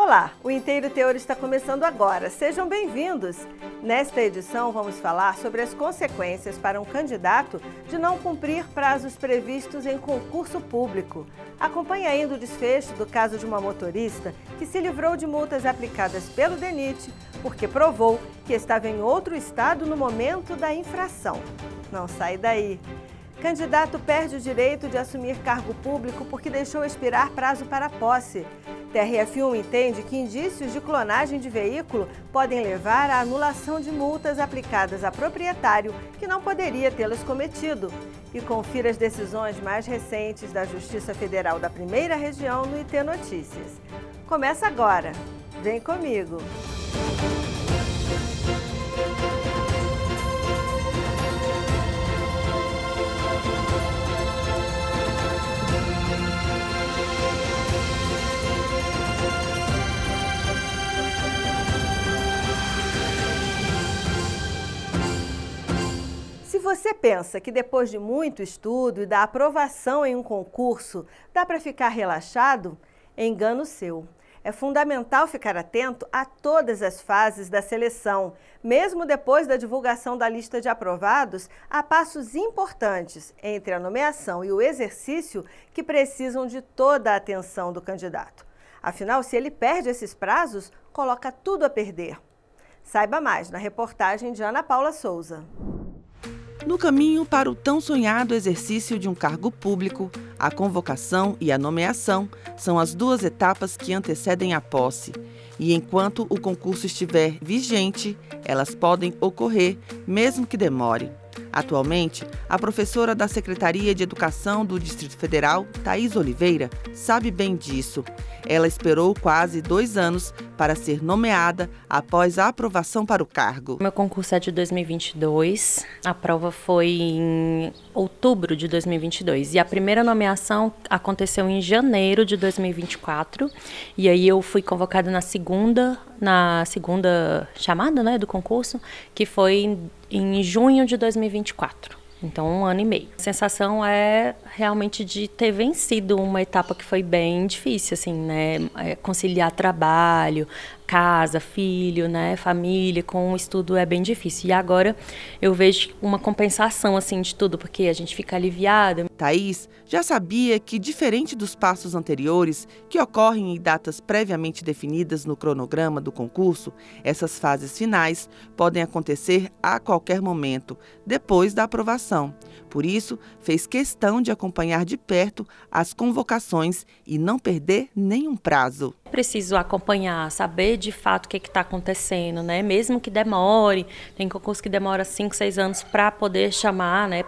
Olá, o Inteiro Teor está começando agora. Sejam bem-vindos! Nesta edição vamos falar sobre as consequências para um candidato de não cumprir prazos previstos em concurso público. Acompanhe ainda o desfecho do caso de uma motorista que se livrou de multas aplicadas pelo DENIT porque provou que estava em outro estado no momento da infração. Não sai daí! Candidato perde o direito de assumir cargo público porque deixou expirar prazo para posse. TRF1 entende que indícios de clonagem de veículo podem levar à anulação de multas aplicadas a proprietário que não poderia tê-las cometido. E confira as decisões mais recentes da Justiça Federal da Primeira Região no IT Notícias. Começa agora. Vem comigo! Se você pensa que depois de muito estudo e da aprovação em um concurso dá para ficar relaxado, engano seu. É fundamental ficar atento a todas as fases da seleção. Mesmo depois da divulgação da lista de aprovados, há passos importantes entre a nomeação e o exercício que precisam de toda a atenção do candidato. Afinal, se ele perde esses prazos, coloca tudo a perder. Saiba mais na reportagem de Ana Paula Souza. No caminho para o tão sonhado exercício de um cargo público, a convocação e a nomeação são as duas etapas que antecedem a posse. E enquanto o concurso estiver vigente, elas podem ocorrer, mesmo que demore. Atualmente, a professora da Secretaria de Educação do Distrito Federal, Thaís Oliveira, sabe bem disso. Ela esperou quase 2 anos para ser nomeada após a aprovação para o cargo. Meu concurso é de 2022, a prova foi em outubro de 2022 e a primeira nomeação aconteceu em janeiro de 2024 e aí eu fui convocada na segunda chamada, né, do concurso, que foi em junho de 2024. Então, 1 ano e meio. A sensação é realmente de ter vencido uma etapa que foi bem difícil, assim, né? Conciliar trabalho, casa, filho, né? Família, com o estudo é bem difícil. E agora eu vejo uma compensação, assim, de tudo, porque a gente fica aliviada. Thaís já sabia que, diferente dos passos anteriores, que ocorrem em datas previamente definidas no cronograma do concurso, essas fases finais podem acontecer a qualquer momento, depois da aprovação. Por isso, fez questão de acompanhar de perto as convocações e não perder nenhum prazo. Preciso acompanhar, saber de fato o que está acontecendo, né? Mesmo que demore, tem concurso que demora 5, 6 anos para poder chamar, né?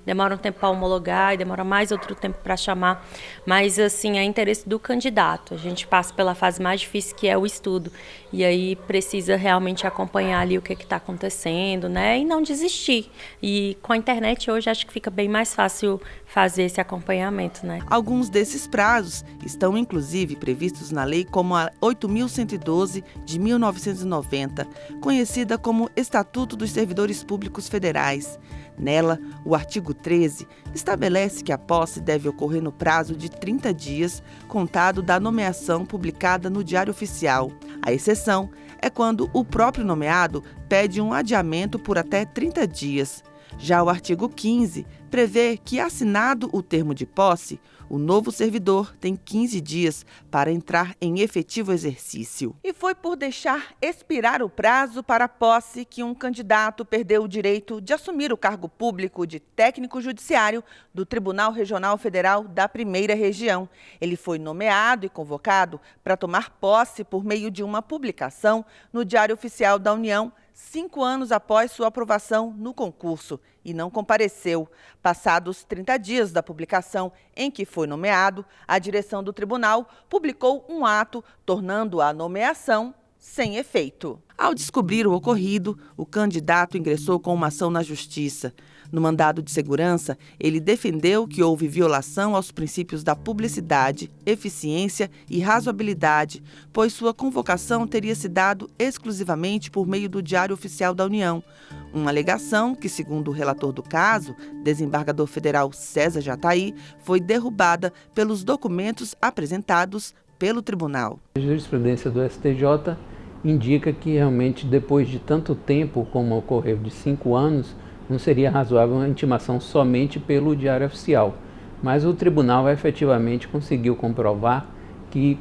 Demora um tempo para homologar e demora mais outro tempo para chamar. Mas, assim, é interesse do candidato. A gente passa pela fase mais difícil, que é o estudo. E aí precisa realmente acompanhar ali o que está acontecendo, né? E não desistir. E com a internet hoje acho que fica bem mais fácil fazer esse acompanhamento, né? Alguns desses prazos estão, inclusive, previstos na lei como a 8.112 de 1990, conhecida como Estatuto dos Servidores Públicos Federais. Nela, o artigo 13 estabelece que a posse deve ocorrer no prazo de 30 dias, contado da nomeação publicada no Diário Oficial. A exceção é quando o próprio nomeado pede um adiamento por até 30 dias. Já o artigo 15 prevê que, assinado o termo de posse, o novo servidor tem 15 dias para entrar em efetivo exercício. E foi por deixar expirar o prazo para a posse que um candidato perdeu o direito de assumir o cargo público de técnico judiciário do Tribunal Regional Federal da Primeira Região. Ele foi nomeado e convocado para tomar posse por meio de uma publicação no Diário Oficial da União, 5 anos após sua aprovação no concurso, e não compareceu. Passados 30 dias da publicação em que foi nomeado, a direção do tribunal publicou um ato tornando a nomeação sem efeito. Ao descobrir o ocorrido, o candidato ingressou com uma ação na Justiça. No mandado de segurança, ele defendeu que houve violação aos princípios da publicidade, eficiência e razoabilidade, pois sua convocação teria se dado exclusivamente por meio do Diário Oficial da União. Uma alegação que, segundo o relator do caso, desembargador federal César Jatahy, foi derrubada pelos documentos apresentados pelo tribunal. A jurisprudência do STJ indica que realmente depois de tanto tempo, como ocorreu de 5 anos, não seria razoável uma intimação somente pelo Diário Oficial. Mas o tribunal efetivamente conseguiu comprovar que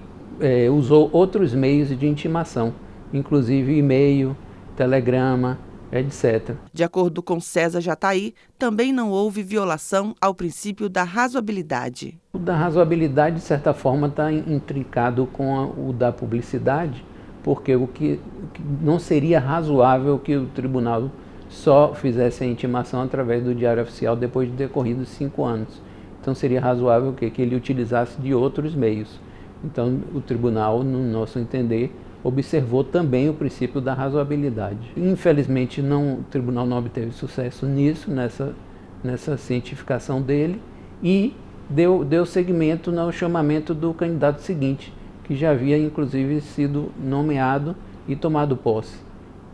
usou outros meios de intimação, inclusive e-mail, telegrama, etc. De acordo com César Jataí, também não houve violação ao princípio da razoabilidade. O da razoabilidade, de certa forma, está intrincado com o da publicidade, porque o que não seria razoável que o tribunal só fizesse a intimação através do Diário Oficial depois de decorridos 5 anos. Então seria razoável que ele utilizasse de outros meios. Então o tribunal, no nosso entender, observou também o princípio da razoabilidade. Infelizmente o tribunal não obteve sucesso nisso, nessa cientificação dele, e deu seguimento no chamamento do candidato seguinte, que já havia inclusive sido nomeado e tomado posse.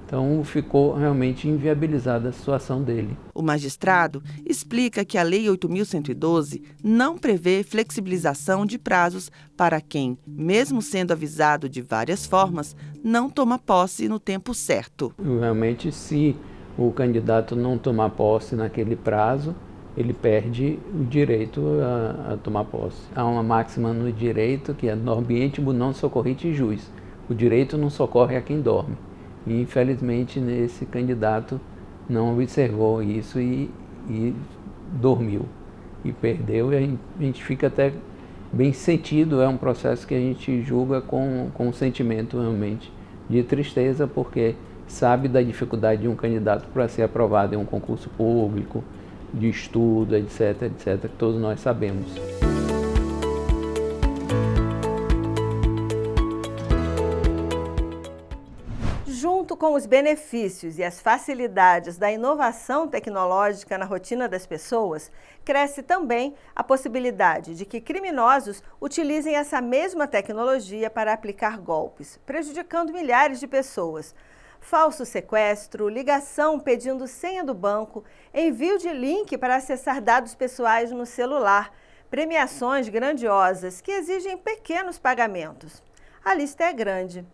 Então ficou realmente inviabilizada a situação dele. O magistrado explica que a Lei 8.112 não prevê flexibilização de prazos para quem, mesmo sendo avisado de várias formas, não toma posse no tempo certo. Realmente, se o candidato não tomar posse naquele prazo, ele perde o direito a tomar posse. Há uma máxima no direito que é "Norbientibus non socorrite jus". O direito não socorre a quem dorme. E, infelizmente, esse candidato não observou isso e dormiu e perdeu. E a gente fica até bem sentido, é um processo que a gente julga com um sentimento realmente de tristeza, porque sabe da dificuldade de um candidato para ser aprovado em um concurso público, de estudo, etc., etc., que todos nós sabemos. Junto com os benefícios e as facilidades da inovação tecnológica na rotina das pessoas, cresce também a possibilidade de que criminosos utilizem essa mesma tecnologia para aplicar golpes, prejudicando milhares de pessoas. Falso sequestro, ligação pedindo senha do banco, envio de link para acessar dados pessoais no celular, premiações grandiosas que exigem pequenos pagamentos. A lista é grande.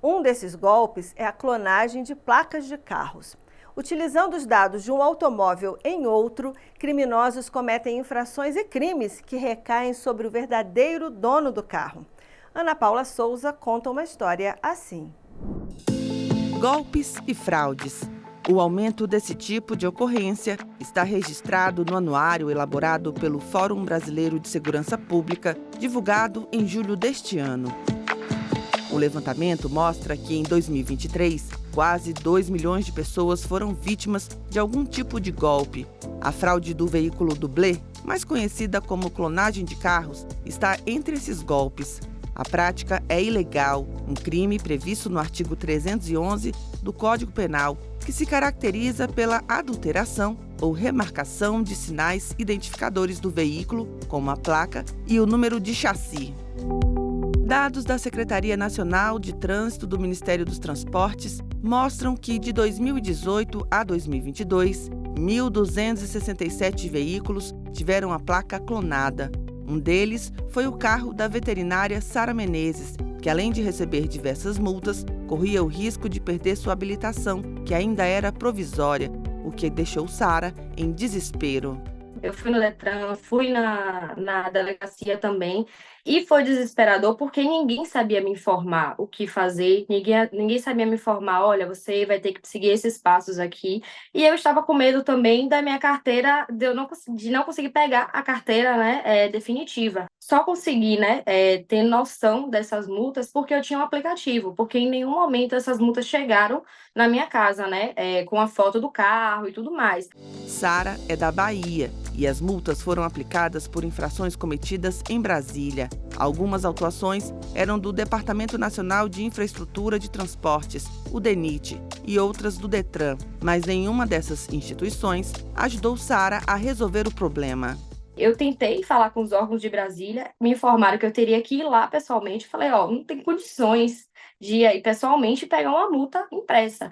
Um desses golpes é a clonagem de placas de carros. Utilizando os dados de um automóvel em outro, criminosos cometem infrações e crimes que recaem sobre o verdadeiro dono do carro. Ana Paula Souza conta uma história assim. Golpes e fraudes. O aumento desse tipo de ocorrência está registrado no anuário elaborado pelo Fórum Brasileiro de Segurança Pública, divulgado em julho deste ano. O levantamento mostra que, em 2023, quase 2 milhões de pessoas foram vítimas de algum tipo de golpe. A fraude do veículo dublê, mais conhecida como clonagem de carros, está entre esses golpes. A prática é ilegal, um crime previsto no artigo 311 do Código Penal, que se caracteriza pela adulteração ou remarcação de sinais identificadores do veículo, como a placa e o número de chassi. Dados da Secretaria Nacional de Trânsito do Ministério dos Transportes mostram que, de 2018 a 2022, 1.267 veículos tiveram a placa clonada. Um deles foi o carro da veterinária Sara Menezes, que, além de receber diversas multas, corria o risco de perder sua habilitação, que ainda era provisória, o que deixou Sara em desespero. Eu fui no Detran, fui na delegacia também, e foi desesperador porque ninguém sabia me informar o que fazer, ninguém sabia me informar, olha, você vai ter que seguir esses passos aqui. E eu estava com medo também da minha carteira, de não conseguir pegar a carteira, né, definitiva. Só consegui, né, ter noção dessas multas porque eu tinha um aplicativo, porque em nenhum momento essas multas chegaram na minha casa, né, com a foto do carro e tudo mais. Sara é da Bahia e as multas foram aplicadas por infrações cometidas em Brasília. Algumas autuações eram do Departamento Nacional de Infraestrutura de Transportes, o DENIT, e outras do Detran, mas nenhuma dessas instituições ajudou Sara a resolver o problema. Eu tentei falar com os órgãos de Brasília, me informaram que eu teria que ir lá pessoalmente. Falei, não tem condições de ir aí pessoalmente e pegar uma multa impressa.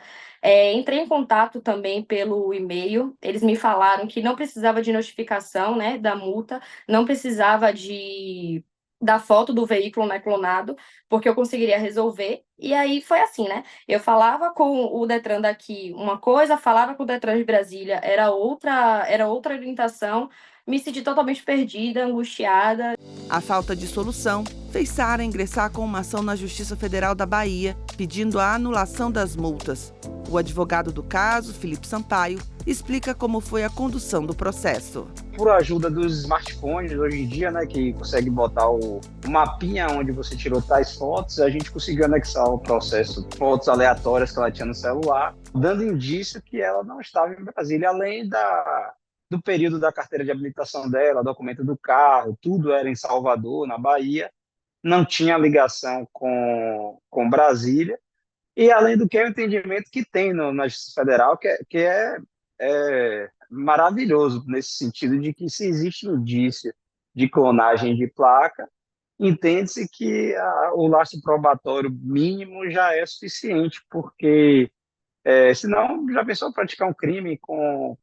Entrei em contato também pelo e-mail, eles me falaram que não precisava de notificação, né, da multa, não precisava de da foto do veículo, né, clonado, porque eu conseguiria resolver. E aí foi assim, né? Eu falava com o Detran daqui uma coisa, falava com o Detran de Brasília, era outra orientação, me senti totalmente perdida, angustiada. A falta de solução fez Sara ingressar com uma ação na Justiça Federal da Bahia, pedindo a anulação das multas. O advogado do caso, Felipe Sampaio, explica como foi a condução do processo. Por ajuda dos smartphones hoje em dia, né, que consegue botar o mapinha onde você tirou tais fotos, a gente conseguiu anexar o processo, fotos aleatórias que ela tinha no celular, dando indício que ela não estava em Brasília, além do período da carteira de habilitação dela, documento do carro, tudo era em Salvador, na Bahia, não tinha ligação com Brasília, e além do que é o entendimento que tem na Justiça Federal, que é maravilhoso nesse sentido de que se existe indício de clonagem de placa, entende-se que o lastro probatório mínimo já é suficiente, porque senão já pensou praticar um crime com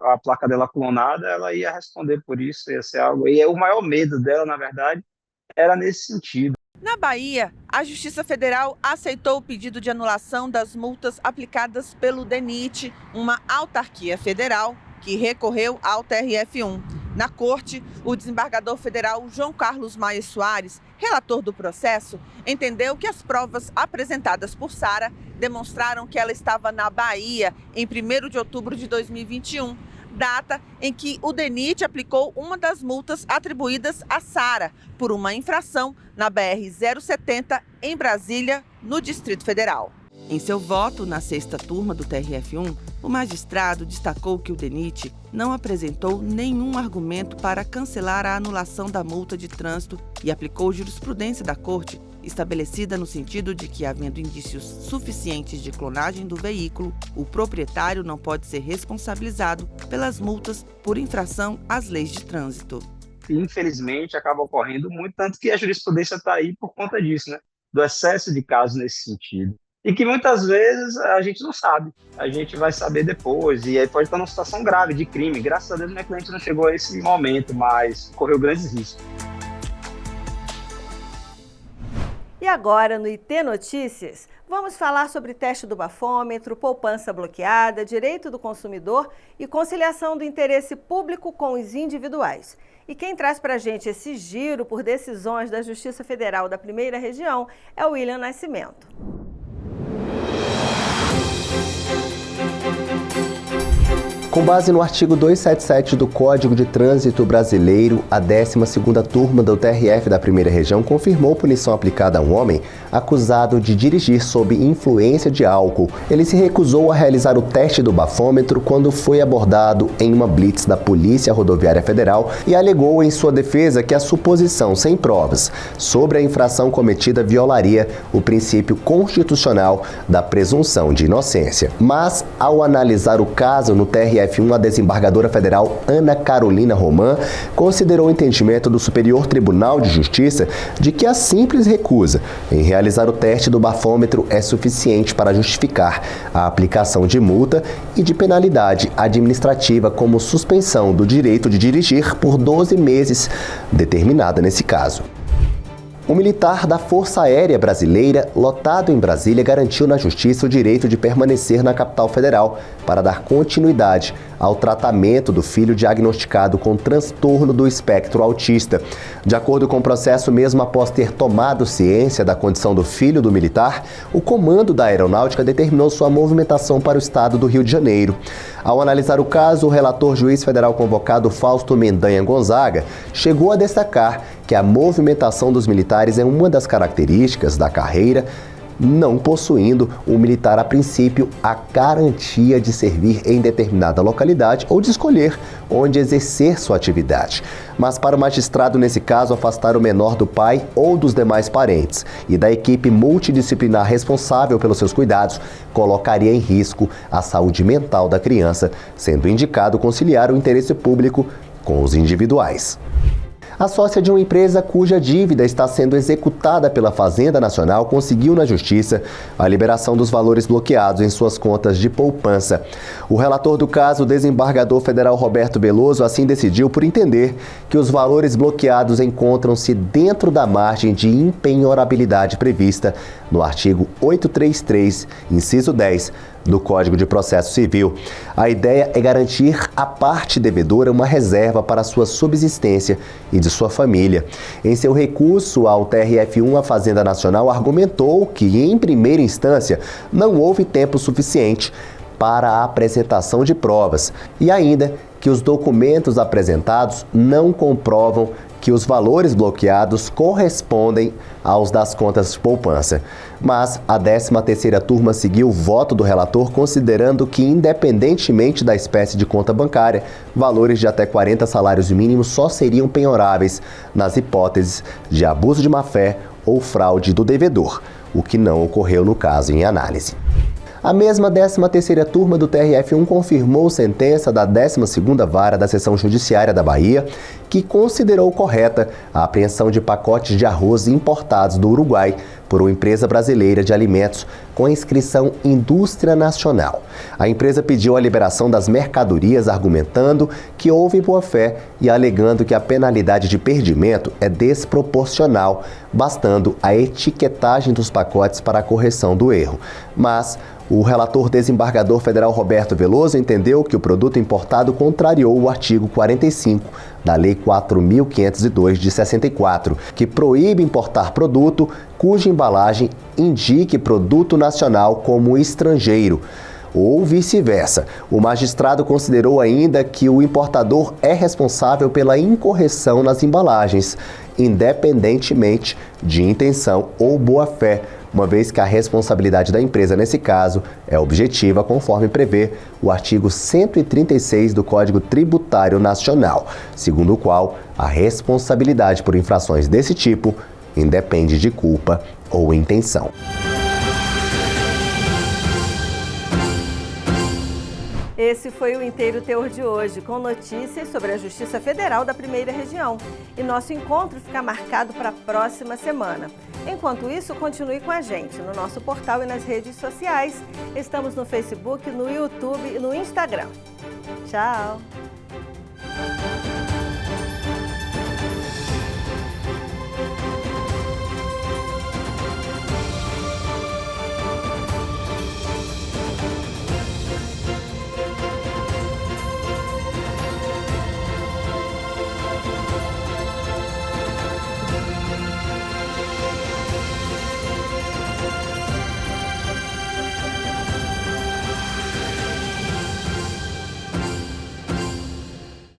a placa dela clonada, ela ia responder por isso, ia ser algo. E o maior medo dela, na verdade, era nesse sentido. Na Bahia, a Justiça Federal aceitou o pedido de anulação das multas aplicadas pelo DENIT, uma autarquia federal que recorreu ao TRF1. Na corte, o desembargador federal João Carlos Maia Soares, relator do processo, entendeu que as provas apresentadas por Sara demonstraram que ela estava na Bahia em 1º de outubro de 2021, data em que o DENIT aplicou uma das multas atribuídas a Sara por uma infração na BR-070 em Brasília, no Distrito Federal. Em seu voto na 6ª turma do TRF1, o magistrado destacou que o DENIT não apresentou nenhum argumento para cancelar a anulação da multa de trânsito e aplicou jurisprudência da Corte, estabelecida no sentido de que, havendo indícios suficientes de clonagem do veículo, o proprietário não pode ser responsabilizado pelas multas por infração às leis de trânsito. Infelizmente, acaba ocorrendo muito, tanto que a jurisprudência está aí por conta disso, né? Do excesso de casos nesse sentido. E que muitas vezes a gente não sabe, a gente vai saber depois, e aí pode estar numa situação grave de crime. Graças a Deus, minha cliente não chegou a esse momento, mas correu grandes riscos. E agora, no IT Notícias, vamos falar sobre teste do bafômetro, poupança bloqueada, direito do consumidor e conciliação do interesse público com os individuais. E quem traz para a gente esse giro por decisões da Justiça Federal da Primeira Região é o William Nascimento. Com base no artigo 277 do Código de Trânsito Brasileiro, a 12ª turma do TRF da Primeira Região confirmou punição aplicada a um homem acusado de dirigir sob influência de álcool. Ele se recusou a realizar o teste do bafômetro quando foi abordado em uma blitz da Polícia Rodoviária Federal e alegou em sua defesa que a suposição sem provas sobre a infração cometida violaria o princípio constitucional da presunção de inocência. Mas, ao analisar o caso no TRF, a desembargadora federal Ana Carolina Roman considerou o entendimento do Superior Tribunal de Justiça de que a simples recusa em realizar o teste do bafômetro é suficiente para justificar a aplicação de multa e de penalidade administrativa como suspensão do direito de dirigir por 12 meses, determinada nesse caso. O militar da Força Aérea Brasileira, lotado em Brasília, garantiu na Justiça o direito de permanecer na capital federal para dar continuidade ao tratamento do filho diagnosticado com transtorno do espectro autista. De acordo com o processo, mesmo após ter tomado ciência da condição do filho do militar, o comando da Aeronáutica determinou sua movimentação para o estado do Rio de Janeiro. Ao analisar o caso, o relator juiz federal convocado Fausto Mendanha Gonzaga chegou a destacar que a movimentação dos militares é uma das características da carreira, não possuindo o militar, a princípio, a garantia de servir em determinada localidade ou de escolher onde exercer sua atividade. Mas para o magistrado, nesse caso, afastar o menor do pai ou dos demais parentes e da equipe multidisciplinar responsável pelos seus cuidados colocaria em risco a saúde mental da criança, sendo indicado conciliar o interesse público com os individuais. A sócia de uma empresa cuja dívida está sendo executada pela Fazenda Nacional conseguiu na Justiça a liberação dos valores bloqueados em suas contas de poupança. O relator do caso, o desembargador federal Roberto Veloso, assim decidiu por entender que os valores bloqueados encontram-se dentro da margem de impenhorabilidade prevista no artigo 833, inciso 10, do Código de Processo Civil. A ideia é garantir à parte devedora uma reserva para sua subsistência e de sua família. Em seu recurso ao TRF1, a Fazenda Nacional argumentou que, em primeira instância, não houve tempo suficiente para a apresentação de provas e ainda que os documentos apresentados não comprovam que os valores bloqueados correspondem aos das contas de poupança. Mas a 13ª turma seguiu o voto do relator, considerando que, independentemente da espécie de conta bancária, valores de até 40 salários mínimos só seriam penhoráveis nas hipóteses de abuso de má-fé ou fraude do devedor, o que não ocorreu no caso em análise. A mesma 13ª turma do TRF1 confirmou sentença da 12ª Vara da Seção Judiciária da Bahia, que considerou correta a apreensão de pacotes de arroz importados do Uruguai por uma empresa brasileira de alimentos com inscrição Indústria Nacional. A empresa pediu a liberação das mercadorias, argumentando que houve boa-fé e alegando que a penalidade de perdimento é desproporcional, bastando a etiquetagem dos pacotes para a correção do erro. Mas o relator desembargador federal Roberto Veloso entendeu que o produto importado contrariou o artigo 45 da Lei 4.502 de 64, que proíbe importar produto cuja embalagem indique produto nacional como estrangeiro, ou vice-versa. O magistrado considerou ainda que o importador é responsável pela incorreção nas embalagens, independentemente de intenção ou boa-fé, uma vez que a responsabilidade da empresa, nesse caso, é objetiva, conforme prevê o artigo 136 do Código Tributário Nacional, segundo o qual a responsabilidade por infrações desse tipo independe de culpa ou intenção. Esse foi o Inteiro Teor de hoje, com notícias sobre a Justiça Federal da Primeira Região. E nosso encontro fica marcado para a próxima semana. Enquanto isso, continue com a gente no nosso portal e nas redes sociais. Estamos no Facebook, no YouTube e no Instagram. Tchau!